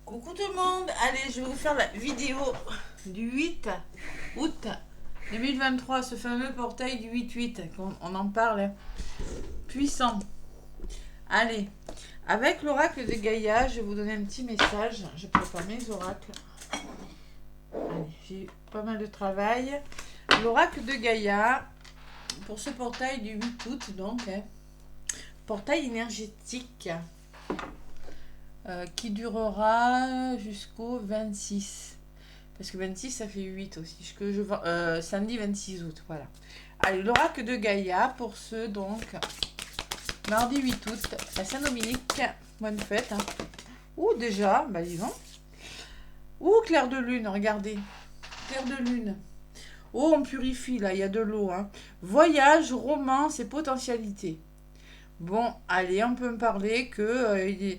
Coucou tout le monde, allez je vais vous faire la vidéo du 8 août 2023, ce fameux portail du 8-8, on en parle, hein. Puissant. Allez, avec l'oracle de Gaïa, je vais vous donner un petit message, je prépare mes oracles. Allez, j'ai eu pas mal de travail. L'oracle de Gaïa, pour ce portail du 8 août, donc, hein, portail énergétique. Qui durera jusqu'au 26. Parce que 26, ça fait 8 aussi. Samedi 26 août, voilà. Allez, l'oracle de Gaïa, pour ceux, donc, mardi 8 août, à Saint-Dominique. Bonne fête. Hein. Ouh, déjà, bah dis donc. Ouh, clair de lune, regardez. Clair de lune. Oh, on purifie, là, il y a de l'eau. Hein. Voyage, romance et potentialité. Bon, allez, on peut me parler que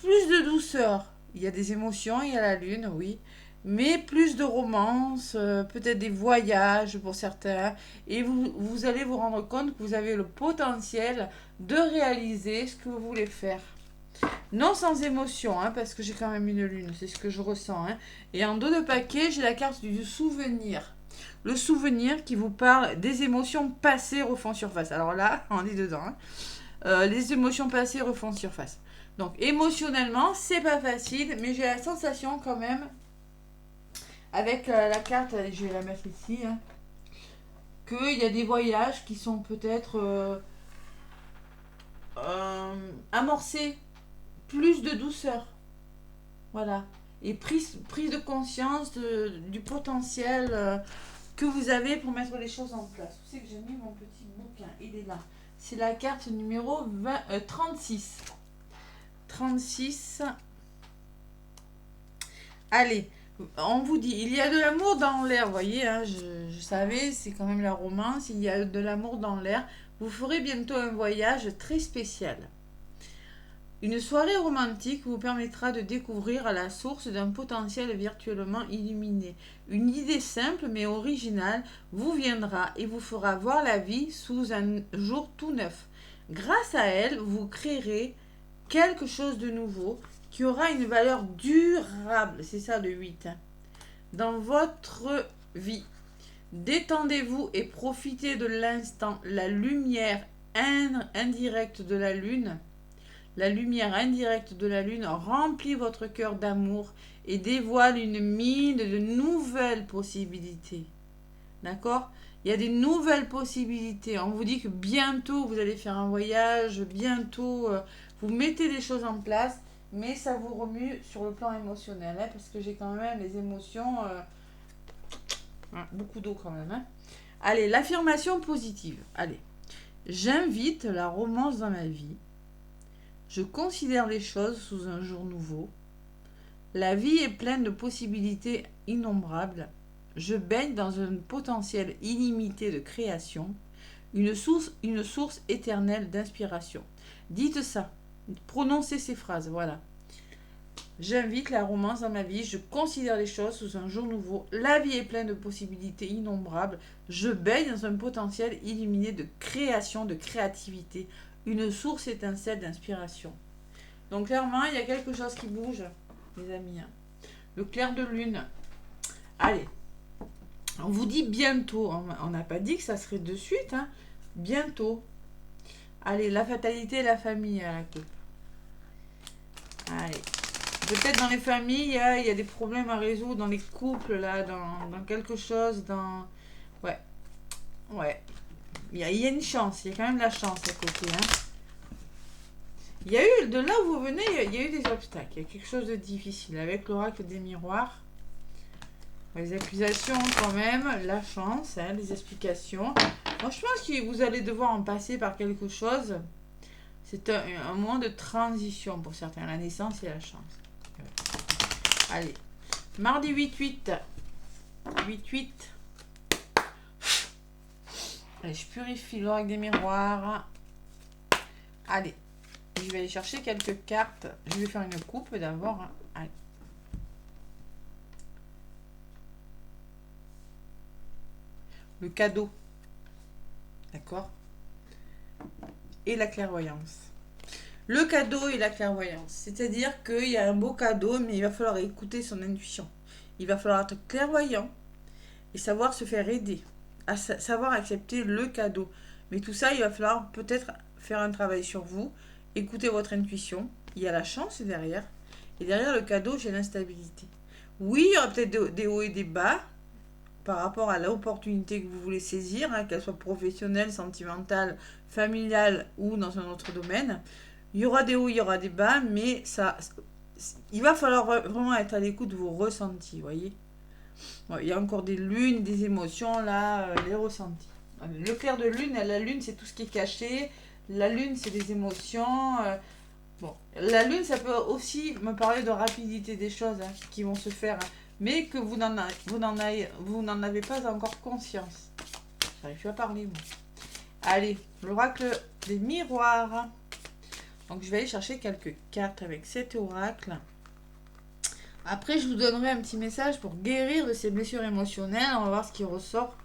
plus de douceur. Il y a des émotions, il y a la lune, oui. Mais plus de romance, peut-être des voyages pour certains. Et vous allez vous rendre compte que vous avez le potentiel de réaliser ce que vous voulez faire. Non sans émotion, hein, parce que j'ai quand même une lune, c'est ce que je ressens. Hein. Et en dos de paquet, j'ai la carte du souvenir. Le souvenir qui vous parle des émotions passées refont surface. Alors là, on est dedans. Hein. Les émotions passées refont surface. Donc émotionnellement, c'est pas facile, mais j'ai la sensation quand même, avec la carte, je vais la mettre ici, hein, qu'il y a des voyages qui sont peut-être amorcés, plus de douceur. Voilà. Et prise de conscience du potentiel que vous avez pour mettre les choses en place. Vous savez que j'ai mis mon petit bouquin, il est là. C'est la carte numéro 36. 36. Allez, on vous dit, il y a de l'amour dans l'air, vous voyez, hein, je savais, c'est quand même la romance, il y a de l'amour dans l'air. Vous ferez bientôt un voyage très spécial. Une soirée romantique vous permettra de découvrir à la source d'un potentiel virtuellement illuminé. Une idée simple mais originale vous viendra et vous fera voir la vie sous un jour tout neuf. Grâce à elle, vous créerez quelque chose de nouveau qui aura une valeur durable, c'est ça le 8, hein, dans votre vie. Détendez-vous et profitez de l'instant. La lumière indirecte de la lune, la lumière indirecte de la lune remplit votre cœur d'amour et dévoile une mine de nouvelles possibilités. D'accord? Il y a des nouvelles possibilités. On vous dit que bientôt vous allez faire un voyage, bientôt vous mettez les choses en place, mais ça vous remue sur le plan émotionnel, hein, parce que j'ai quand même les émotions, beaucoup d'eau quand même. Hein. Allez, l'affirmation positive. Allez, j'invite la romance dans ma vie. Je considère les choses sous un jour nouveau. La vie est pleine de possibilités innombrables. Je baigne dans un potentiel illimité de création, une source éternelle d'inspiration. Dites ça, prononcez ces phrases, voilà. J'invite la romance dans ma vie, je considère les choses sous un jour nouveau. La vie est pleine de possibilités innombrables. Je baigne dans un potentiel illuminé de création, de créativité, une source étincelle d'inspiration. Donc clairement, il y a quelque chose qui bouge, les amis. Hein. Le clair de lune. Allez, on vous dit bientôt. On n'a pas dit que ça serait de suite. Hein. Bientôt. Allez, la fatalité et la famille à la coupe. Allez. Peut-être dans les familles, il y a des problèmes à résoudre, dans les couples, là, dans quelque chose, dans... Ouais. Ouais. Il y a une chance, il y a quand même de la chance à côté. Hein. Il y a eu, de là où vous venez, il y a eu des obstacles. Il y a quelque chose de difficile. Avec l'oracle des miroirs, les accusations quand même, la chance, hein, les explications. Moi, je pense que vous allez devoir en passer par quelque chose. C'est un moment de transition pour certains. La naissance et la chance. Allez. Mardi 8-8. 8-8. Allez, je purifie l'oracle des miroirs. Allez. Je vais aller chercher quelques cartes. Je vais faire une coupe d'abord. Allez. Le cadeau. D'accord? Et la clairvoyance. Le cadeau et la clairvoyance. C'est-à-dire qu'il y a un beau cadeau, mais il va falloir écouter son intuition. Il va falloir être clairvoyant et savoir se faire aider, savoir accepter le cadeau. Mais tout ça, il va falloir peut-être faire un travail sur vous, écouter votre intuition. Il y a la chance derrière. Et derrière le cadeau, j'ai l'instabilité. Oui, il y aura peut-être des hauts et des bas par rapport à l'opportunité que vous voulez saisir, hein, qu'elle soit professionnelle, sentimentale, familiale ou dans un autre domaine. Il y aura des hauts, il y aura des bas, mais ça, il va falloir vraiment être à l'écoute de vos ressentis, vous voyez. Bon, il y a encore des lunes, des émotions, là, les ressentis. Le clair de lune, la lune, c'est tout ce qui est caché. La lune, c'est des émotions. Bon, la lune, ça peut aussi me parler de rapidité des choses, hein, qui vont se faire, hein, mais que vous n'en avez pas encore conscience. J'arrive plus à parler, moi. Allez, l'oracle des miroirs. Donc, je vais aller chercher quelques cartes avec cet oracle. Après, je vous donnerai un petit message pour guérir de ces blessures émotionnelles. On va voir ce qui ressort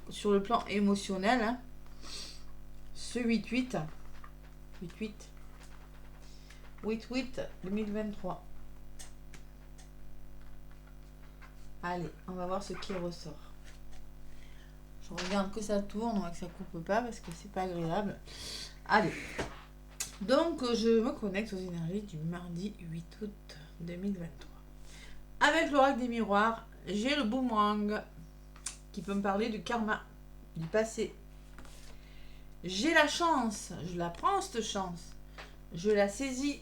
sur le plan émotionnel. Hein. Ce 8-8. 8-8. 8-8 2023. Allez, on va voir ce qui ressort. Je regarde que ça tourne, que ça coupe pas parce que c'est pas agréable. Allez. Donc, je me connecte aux énergies du mardi 8 août 2023. Avec l'oracle des miroirs, j'ai le boomerang qui peut me parler du karma, du passé. J'ai la chance, je la prends cette chance, je la saisis.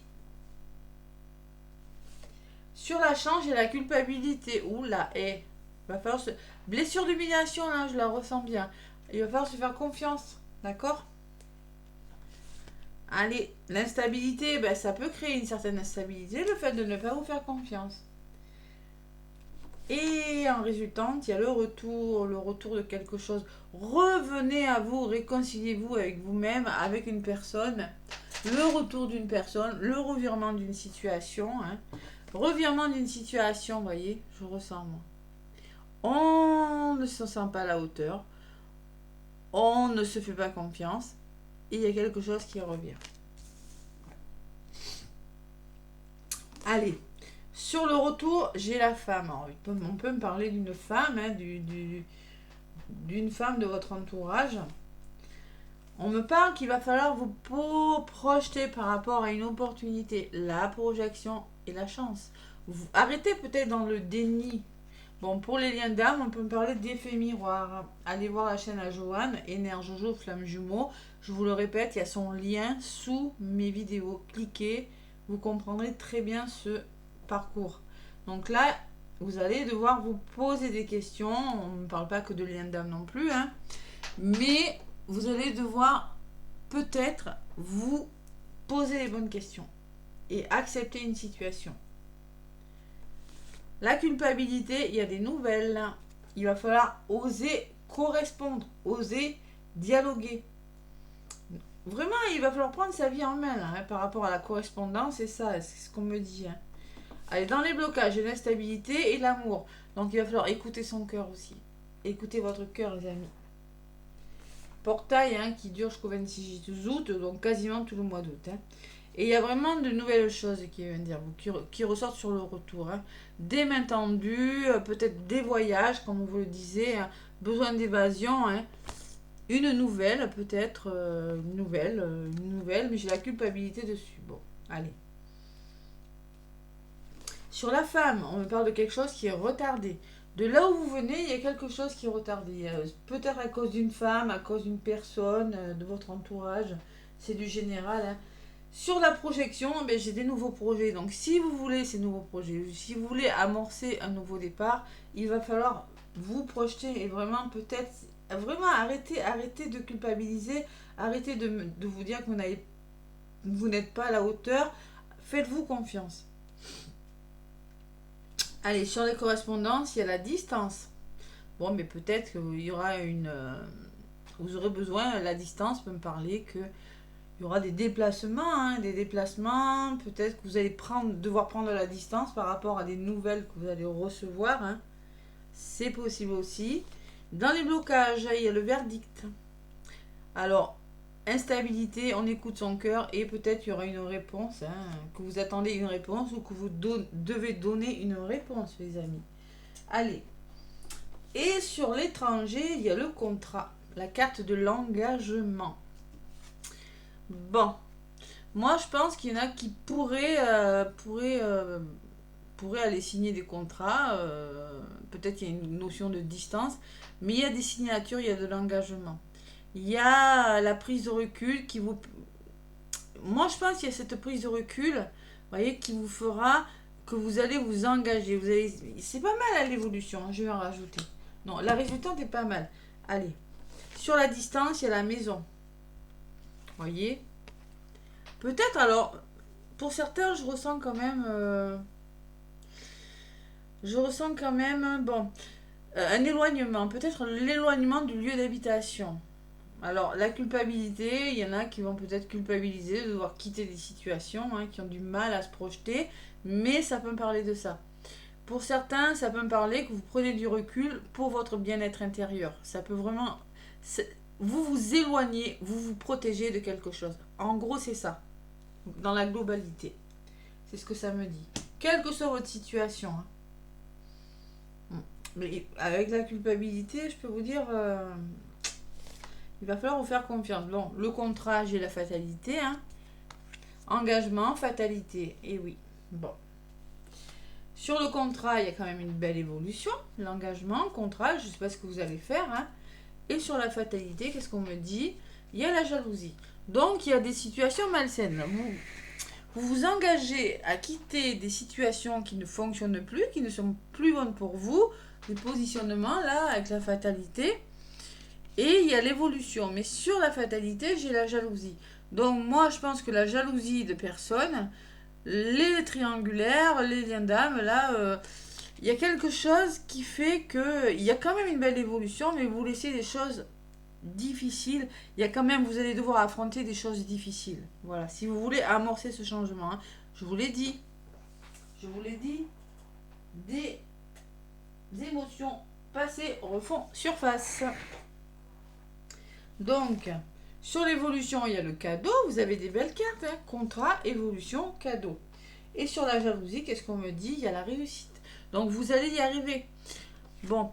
Sur la chance, j'ai la culpabilité ou la haie. Il va falloir se... Blessure d'humiliation, là, je la ressens bien. Il va falloir se faire confiance, d'accord? Allez, l'instabilité, ben, ça peut créer une certaine instabilité, le fait de ne pas vous faire confiance. Et en résultante, il y a le retour de quelque chose. Revenez à vous, réconciliez-vous avec vous-même, avec une personne. Le retour d'une personne, le revirement d'une situation. Hein. Revirement d'une situation, vous voyez, je ressens moi. On ne se sent pas à la hauteur. On ne se fait pas confiance. Et il y a quelque chose qui revient. Allez. Sur le retour, j'ai la femme. Alors, on peut me parler d'une femme, hein, d'une femme de votre entourage. On me parle qu'il va falloir vous projeter par rapport à une opportunité, la projection et la chance. Vous arrêtez peut-être dans le déni. Bon, pour les liens d'âme, on peut me parler d'effet miroir. Allez voir la chaîne à Joanne, Énerjojo, Flamme Jumeau. Je vous le répète, il y a son lien sous mes vidéos. Cliquez, vous comprendrez très bien ce parcours. Donc là, vous allez devoir vous poser des questions. On ne parle pas que de lien d'âme non plus, hein. Mais vous allez devoir peut-être vous poser les bonnes questions et accepter une situation. La culpabilité, il y a des nouvelles. Il va falloir oser correspondre, oser dialoguer. Vraiment, il va falloir prendre sa vie en main là, hein, par rapport à la correspondance, et ça, c'est ce qu'on me dit. Hein. Allez, dans les blocages, l'instabilité et l'amour. Donc il va falloir écouter son cœur aussi. Écoutez votre cœur, les amis. Portail, hein, qui dure jusqu'au 26 août, donc quasiment tout le mois d'août. Hein. Et il y a vraiment de nouvelles choses qui ressortent sur le retour. Hein. Des mains tendues, peut-être des voyages, comme vous le disiez, hein. Besoin d'évasion. Hein. Une nouvelle, peut-être, une nouvelle, mais j'ai la culpabilité dessus. Bon, allez. Sur la femme, on me parle de quelque chose qui est retardé. De là où vous venez, il y a quelque chose qui est retardé. Peut-être à cause d'une femme, à cause d'une personne, de votre entourage. C'est du général. Hein. Sur la projection, ben, j'ai des nouveaux projets. Donc si vous voulez ces nouveaux projets, si vous voulez amorcer un nouveau départ, il va falloir vous projeter et vraiment peut-être, vraiment arrêter de culpabiliser, arrêtez de vous dire que vous n'êtes pas à la hauteur. Faites-vous confiance. Allez, sur les correspondances, il y a la distance. Bon, mais peut-être qu'il y aura vous aurez besoin, la distance peut me parler que il y aura des déplacements, hein, peut-être que vous allez devoir prendre la distance par rapport à des nouvelles que vous allez recevoir. Hein. C'est possible aussi. Dans les blocages, il y a le verdict. Alors, instabilité, on écoute son cœur et peut-être il y aura une réponse, hein, que vous attendez une réponse ou que vous devez donner une réponse, les amis. Allez. Et sur l'étranger, il y a le contrat, la carte de l'engagement. Bon, moi je pense qu'il y en a qui pourraient aller signer des contrats. Peut-être qu'il y a une notion de distance, mais il y a des signatures, il y a de l'engagement. Il y a la prise de recul qui vous... Moi, je pense qu'il y a cette prise de recul, vous voyez, qui vous fera que vous allez vous engager. Vous allez... C'est pas mal à l'évolution, hein, je vais en rajouter. Non, la résultante est pas mal. Allez. Sur la distance, il y a la maison. Vous voyez. Peut-être, alors, pour certains, je ressens quand même... bon, un éloignement. Peut-être l'éloignement du lieu d'habitation. Alors, la culpabilité, il y en a qui vont peut-être culpabiliser de devoir quitter des situations, hein, qui ont du mal à se projeter, mais ça peut me parler de ça. Pour certains, ça peut me parler que vous prenez du recul pour votre bien-être intérieur. Ça peut vraiment... Vous vous éloignez, vous vous protégez de quelque chose. En gros, c'est ça, dans la globalité. C'est ce que ça me dit. Quelle que soit votre situation. Hein. Mais avec la culpabilité, je peux vous dire... il va falloir vous faire confiance. Bon, le contrat, j'ai la fatalité. Hein. Engagement, fatalité. Et oui. Bon. Sur le contrat, il y a quand même une belle évolution. L'engagement, contrat, je ne sais pas ce que vous allez faire. Hein. Et sur la fatalité, qu'est-ce qu'on me dit? Il y a la jalousie. Donc, il y a des situations malsaines. Vous vous engagez à quitter des situations qui ne fonctionnent plus, qui ne sont plus bonnes pour vous. Des positionnements, là, avec la fatalité. Et il y a l'évolution. Mais sur la fatalité, j'ai la jalousie. Donc, moi, je pense que la jalousie de personnes, les triangulaires, les liens d'âme, là, il y a quelque chose qui fait que il y a quand même une belle évolution, mais vous laissez des choses difficiles. Il y a quand même, vous allez devoir affronter des choses difficiles. Voilà, si vous voulez amorcer ce changement, hein, je vous l'ai dit. Je vous l'ai dit. Des émotions passées refont surface. Donc, sur l'évolution, il y a le cadeau. Vous avez des belles cartes. Hein, contrat, évolution, cadeau. Et sur la jalousie, qu'est-ce qu'on me dit? Il y a la réussite. Donc, vous allez y arriver. Bon,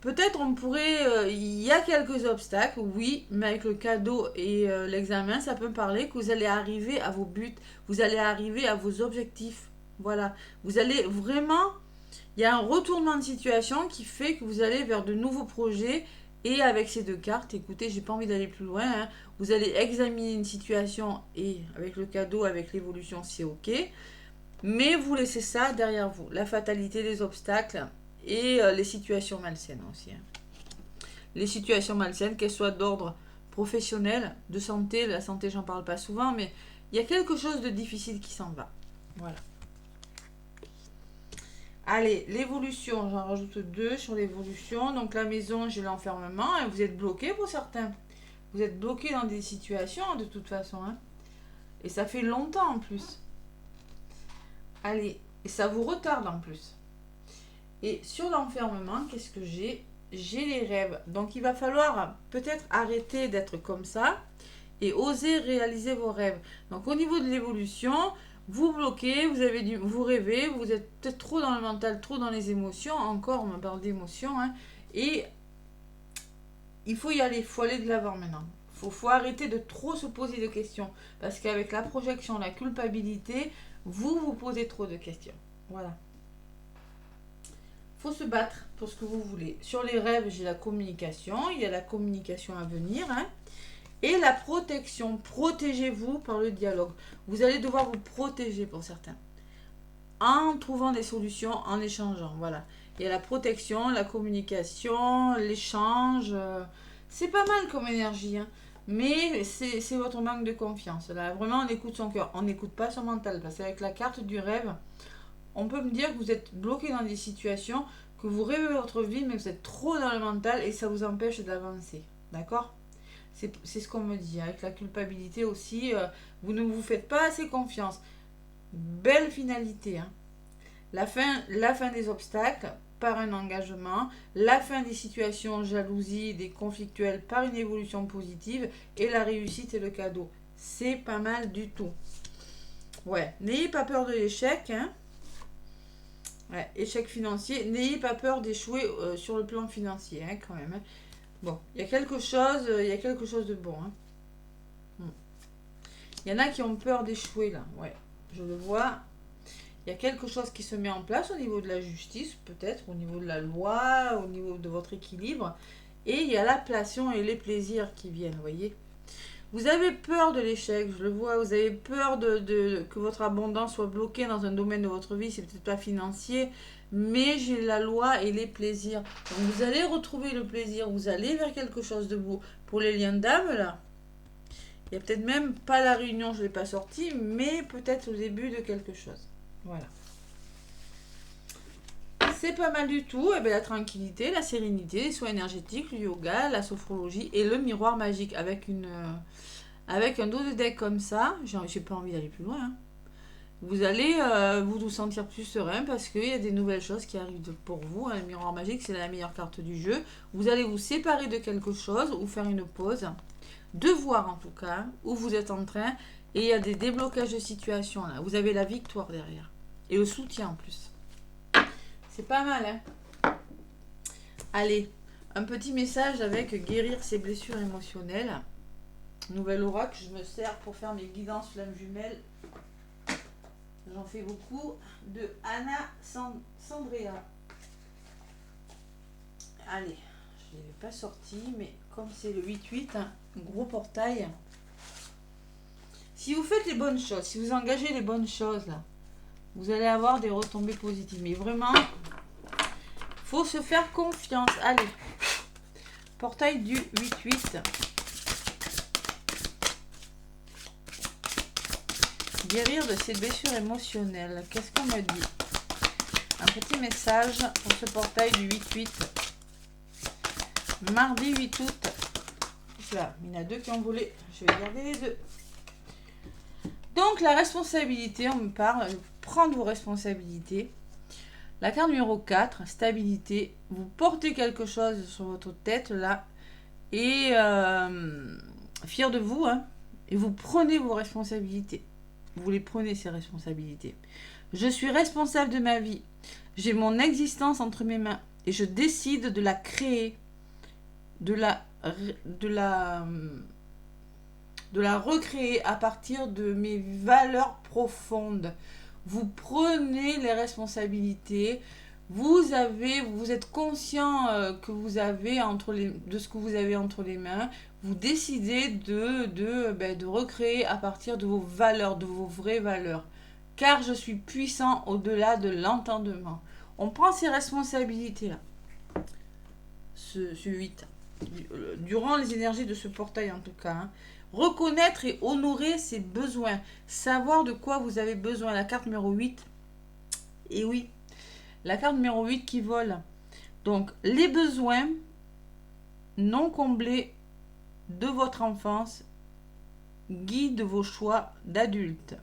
peut-être on pourrait... il y a quelques obstacles, oui. Mais avec le cadeau et l'examen, ça peut me parler que vous allez arriver à vos buts. Vous allez arriver à vos objectifs. Voilà. Vous allez vraiment... Il y a un retournement de situation qui fait que vous allez vers de nouveaux projets. Et avec ces deux cartes, écoutez, j'ai pas envie d'aller plus loin. Hein. Vous allez examiner une situation et avec le cadeau, avec l'évolution, c'est ok. Mais vous laissez ça derrière vous. La fatalité, les obstacles et les situations malsaines aussi. Hein. Les situations malsaines, qu'elles soient d'ordre professionnel, de santé. La santé, j'en parle pas souvent, mais il y a quelque chose de difficile qui s'en va. Voilà. Allez, l'évolution, j'en rajoute 2 sur l'évolution. Donc la maison, j'ai l'enfermement. Et vous êtes bloqué pour certains. Vous êtes bloqué dans des situations de toute façon. Hein. Et ça fait longtemps en plus. Allez, et ça vous retarde en plus. Et sur l'enfermement, qu'est-ce que j'ai? J'ai les rêves. Donc il va falloir peut-être arrêter d'être comme ça et oser réaliser vos rêves. Donc au niveau de l'évolution... Vous bloquez, vous rêvez, vous êtes peut-être trop dans le mental, trop dans les émotions. Encore, on me parle d'émotions. Hein, et il faut y aller, il faut aller de l'avant maintenant. Faut arrêter de trop se poser de questions. Parce qu'avec la projection, la culpabilité, vous posez trop de questions. Voilà. Faut se battre pour ce que vous voulez. Sur les rêves, j'ai la communication. Il y a la communication à venir. Hein. Et la protection, protégez-vous par le dialogue. Vous allez devoir vous protéger pour certains. En trouvant des solutions, en échangeant. Voilà. Il y a la protection, la communication, l'échange. C'est pas mal comme énergie. Hein. Mais c'est votre manque de confiance. Là, vraiment, on écoute son cœur. On n'écoute pas son mental. Parce qu'avec la carte du rêve, on peut me dire que vous êtes bloqué dans des situations, que vous rêvez votre vie, mais vous êtes trop dans le mental et ça vous empêche d'avancer. D'accord ? C'est ce qu'on me dit. Avec la culpabilité aussi, vous ne vous faites pas assez confiance. Belle finalité. Hein. La fin des obstacles. par un engagement, la fin des situations jalousie, des conflictuels par une évolution positive et la réussite et le cadeau. C'est pas mal du tout. Ouais, n'ayez pas peur de l'échec, hein. Ouais, échec financier, n'ayez pas peur d'échouer sur le plan financier, hein, quand même. Hein. Bon, il y a quelque chose de bon. Hein. Il y en a qui ont peur d'échouer là, ouais, je le vois. Il y a quelque chose qui se met en place au niveau de la justice, peut-être, au niveau de la loi, au niveau de votre équilibre. Et il y a la passion et les plaisirs qui viennent, vous voyez. Vous avez peur de l'échec, je le vois. Vous avez peur que votre abondance soit bloquée dans un domaine de votre vie. C'est peut-être pas financier, mais j'ai la loi et les plaisirs. Donc vous allez retrouver le plaisir. Vous allez vers quelque chose de beau. Pour les liens d'âme, là, il n'y a peut-être même pas la réunion, je ne l'ai pas sortie, mais peut-être au début de quelque chose. Voilà. C'est pas mal du tout. Et bien, la tranquillité, la sérénité, les soins énergétiques, le yoga, la sophrologie et le miroir magique avec un dos de deck comme ça. J'ai pas envie d'aller plus loin. Hein. Vous allez vous sentir plus serein parce qu'il y a des nouvelles choses qui arrivent pour vous. Le miroir magique, c'est la meilleure carte du jeu. Vous allez vous séparer de quelque chose ou faire une pause. De voir en tout cas où vous êtes en train. Et il y a des déblocages de situation là. Vous avez la victoire derrière. Et le soutien en plus. C'est pas mal, hein. Allez, un petit message avec guérir ses blessures émotionnelles. Nouvelle oracle, je me sers pour faire mes guidances flammes jumelles. J'en fais beaucoup. De Anna Sandrea. Allez, je ne l'ai pas sorti, mais comme c'est le 8-8, hein, gros portail. Si vous faites les bonnes choses, si vous engagez les bonnes choses, là, vous allez avoir des retombées positives. Mais vraiment, faut se faire confiance. Allez, portail du 8-8. Guérir de ses blessures émotionnelles. Qu'est-ce qu'on me dit? Un petit message pour ce portail du 8-8. Mardi 8 août. Là, il y en a deux qui ont volé. Je vais garder les deux. Donc, la responsabilité, on me parle de prendre vos responsabilités. La carte numéro 4, stabilité. Vous portez quelque chose sur votre tête, là. Et fier de vous, hein. Et vous prenez vos responsabilités. Vous les prenez, ces responsabilités. Je suis responsable de ma vie. J'ai mon existence entre mes mains. Et je décide de la créer. De la recréer à partir de mes valeurs profondes. Vous prenez les responsabilités. Vous êtes conscient que vous avez de ce que vous avez entre les mains. Vous décidez de recréer à partir de vos valeurs, de vos vraies valeurs. Car je suis puissant au-delà de l'entendement. On prend ces responsabilités-là. Ce 8. Durant les énergies de ce portail en tout cas. Hein. Reconnaître et honorer ses besoins. Savoir de quoi vous avez besoin. La carte numéro 8. Et oui, la carte numéro 8 qui vole. Donc, les besoins non comblés de votre enfance guident vos choix d'adulte.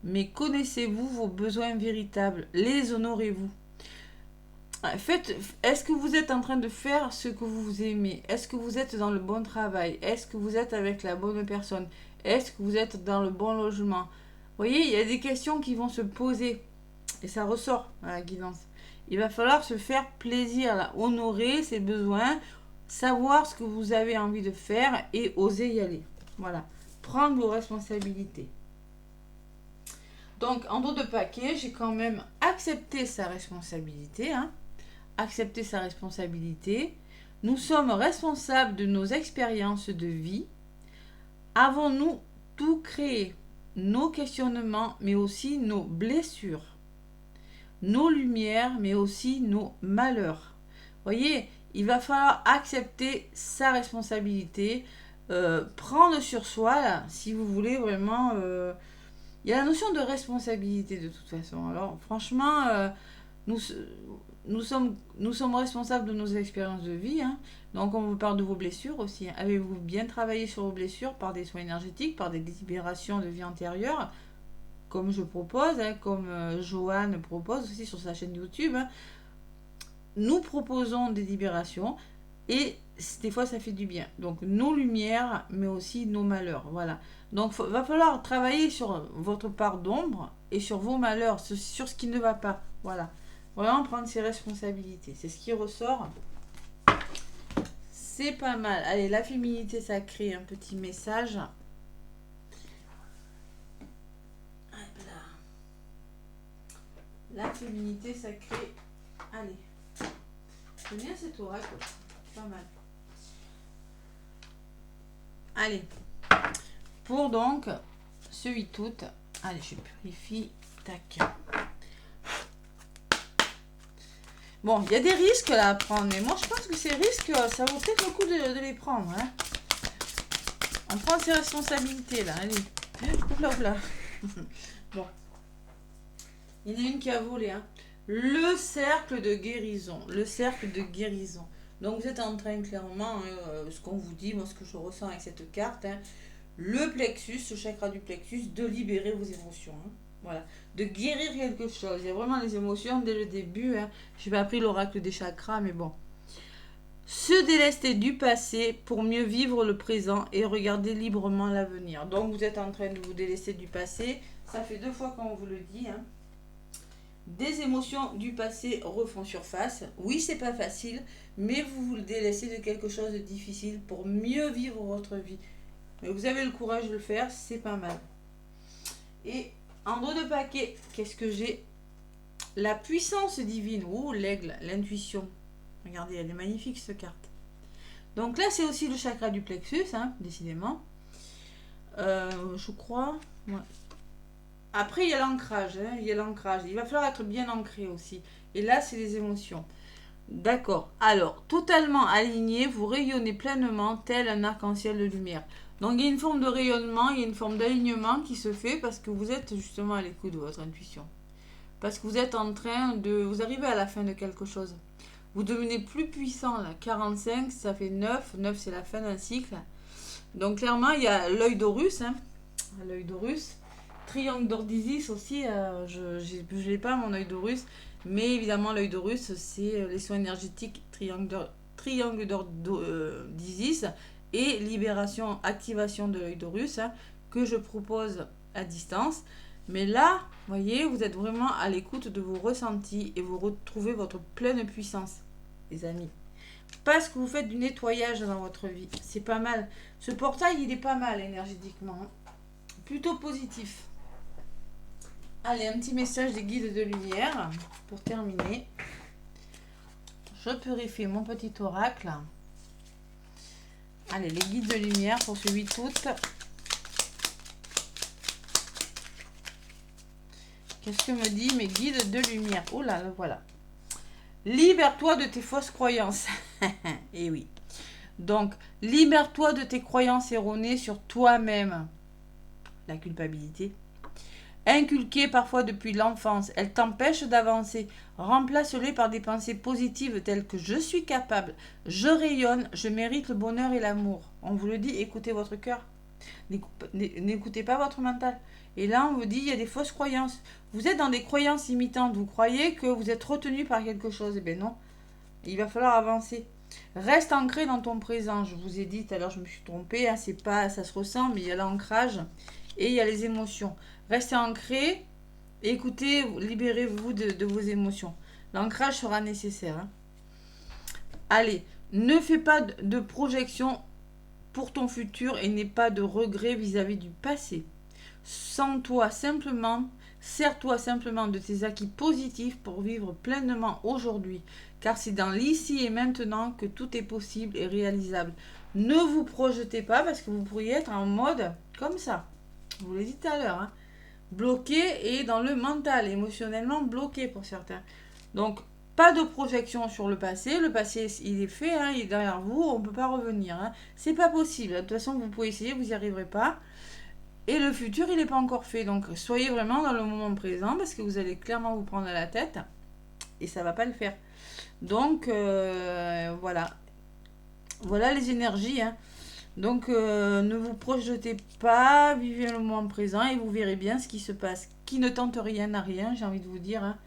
Mais connaissez-vous vos besoins véritables? Les honorez-vous? Est-ce que vous êtes en train de faire ce que vous aimez? Est-ce que vous êtes dans le bon travail? Est-ce que vous êtes avec la bonne personne? Est-ce que vous êtes dans le bon logement? Vous voyez, il y a des questions qui vont se poser. Et ça ressort à la guidance. Il va falloir se faire plaisir, là, honorer ses besoins, savoir ce que vous avez envie de faire et oser y aller. Voilà. Prendre vos responsabilités. Donc, en dos de paquet, j'ai quand même accepté sa responsabilité. Hein. Accepter sa responsabilité. Nous sommes responsables de nos expériences de vie. Avons-nous tout créé? Nos questionnements, mais aussi nos blessures. Nos lumières, mais aussi nos malheurs. Voyez, il va falloir accepter sa responsabilité. Prendre sur soi, là, si vous voulez vraiment... il y a la notion de responsabilité de toute façon. Alors, franchement... Nous sommes responsables de nos expériences de vie. Hein. Donc, on vous parle de vos blessures aussi. Avez-vous bien travaillé sur vos blessures par des soins énergétiques, par des libérations de vie antérieure, comme je propose, hein, comme Joanne propose aussi sur sa chaîne YouTube. Hein. nous proposons des libérations et des fois ça fait du bien. Donc nos lumières, mais aussi nos malheurs. Voilà. Donc va falloir travailler sur votre part d'ombre et sur vos malheurs, sur ce qui ne va pas. Voilà. Vraiment prendre ses responsabilités. C'est ce qui ressort. C'est pas mal. Allez, la féminité sacrée, un petit message. La féminité sacrée. Allez. C'est bien cet oracle. Pas mal. Allez. Pour donc ce 8 août. Allez, je purifie. Tac. Bon, il y a des risques là à prendre. Mais moi, je pense que ces risques, ça vaut peut-être le coup de les prendre. Hein. On prend ses responsabilités là. Allez. Oula, oula. Bon. Il y en a une qui a volé. Hein. Le cercle de guérison. Le cercle de guérison. Donc vous êtes en train clairement, ce qu'on vous dit, moi ce que je ressens avec cette carte, hein, le plexus, ce chakra du plexus, de libérer vos émotions. Hein. Voilà. De guérir quelque chose. Il y a vraiment les émotions dès le début. Hein. Je n'ai pas appris l'oracle des chakras, mais bon. Se délester du passé pour mieux vivre le présent et regarder librement l'avenir. Donc vous êtes en train de vous délester du passé. Ça fait 2 fois qu'on vous le dit. Hein. Des émotions du passé refont surface. Oui, c'est pas facile, mais vous vous délaissez de quelque chose de difficile pour mieux vivre votre vie. Mais vous avez le courage de le faire, c'est pas mal. Et en dos de paquet, qu'est-ce que j'ai? La puissance divine. Ouh, l'aigle, l'intuition. Regardez, elle est magnifique cette carte. Donc là, c'est aussi le chakra du plexus, hein, décidément. Je crois. Ouais. Après, il y a l'ancrage. Hein, il y a l'ancrage. Il va falloir être bien ancré aussi. Et là, c'est les émotions. D'accord. Alors, totalement aligné, vous rayonnez pleinement tel un arc-en-ciel de lumière. Donc, il y a une forme de rayonnement, il y a une forme d'alignement qui se fait parce que vous êtes justement à l'écoute de votre intuition. Parce que vous êtes en train de... Vous arrivez à la fin de quelque chose. Vous devenez plus puissant, là. 45, ça fait 9. 9, c'est la fin d'un cycle. Donc, clairement, il y a l'œil d'Horus. Hein. L'œil d'Horus. Triangle d'Ordizis aussi, je n'ai pas mon œil d'Horus, mais évidemment l'œil d'Horus c'est les soins énergétiques triangle d'Ordizis et libération, activation de l'œil d'Horus hein, que je propose à distance. Mais là, vous voyez, vous êtes vraiment à l'écoute de vos ressentis et vous retrouvez votre pleine puissance, les amis. Parce que vous faites du nettoyage dans votre vie, c'est pas mal. Ce portail, il est pas mal énergétiquement, hein. Plutôt positif. Allez, un petit message des guides de lumière pour terminer. Je purifie mon petit oracle. Allez, les guides de lumière pour ce 8 août. Qu'est-ce que me dit mes guides de lumière? Oh là, là, voilà. Libère-toi de tes fausses croyances. Et oui. Donc, libère-toi de tes croyances erronées sur toi-même. La culpabilité. Inculquées parfois depuis l'enfance, elles t'empêchent d'avancer. Remplace-les par des pensées positives telles que je suis capable, je rayonne, je mérite le bonheur et l'amour. On vous le dit, écoutez votre cœur. N'écoutez pas votre mental. Et là, on vous dit, il y a des fausses croyances. Vous êtes dans des croyances limitantes. Vous croyez que vous êtes retenu par quelque chose. Eh bien non, il va falloir avancer. Reste ancré dans ton présent. Je vous ai dit tout à l'heure, je me suis trompée. Hein, c'est pas, ça se ressent, mais il y a l'ancrage et il y a les émotions. Restez ancré, écoutez, libérez-vous de vos émotions. L'ancrage sera nécessaire. Hein. Allez, ne fais pas de projection pour ton futur et n'aie pas de regrets vis-à-vis du passé. Sens-toi simplement, sers-toi simplement de tes acquis positifs pour vivre pleinement aujourd'hui, car c'est dans l'ici et maintenant que tout est possible et réalisable. Ne vous projetez pas parce que vous pourriez être en mode comme ça. Je vous l'ai dit tout à l'heure, hein. Bloqué et dans le mental, émotionnellement bloqué pour certains. Donc, pas de projection sur le passé. Le passé, il est fait, hein, il est derrière vous, on ne peut pas revenir. Hein. C'est pas possible. De toute façon, vous pouvez essayer, vous n'y arriverez pas. Et le futur, il n'est pas encore fait. Donc, soyez vraiment dans le moment présent parce que vous allez clairement vous prendre à la tête et ça ne va pas le faire. Donc, voilà. Voilà les énergies, hein. Donc, ne vous projetez pas, vivez le moment présent et vous verrez bien ce qui se passe. Qui ne tente rien n'a rien, j'ai envie de vous dire. Hein.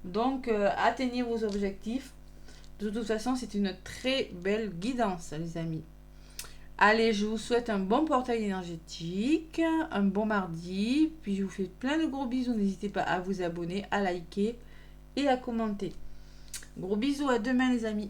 Donc, atteignez vos objectifs. De toute façon, c'est une très belle guidance, les amis. Allez, je vous souhaite un bon portail énergétique, un bon mardi. Puis je vous fais plein de gros bisous. N'hésitez pas à vous abonner, à liker et à commenter. Gros bisous, à demain les amis.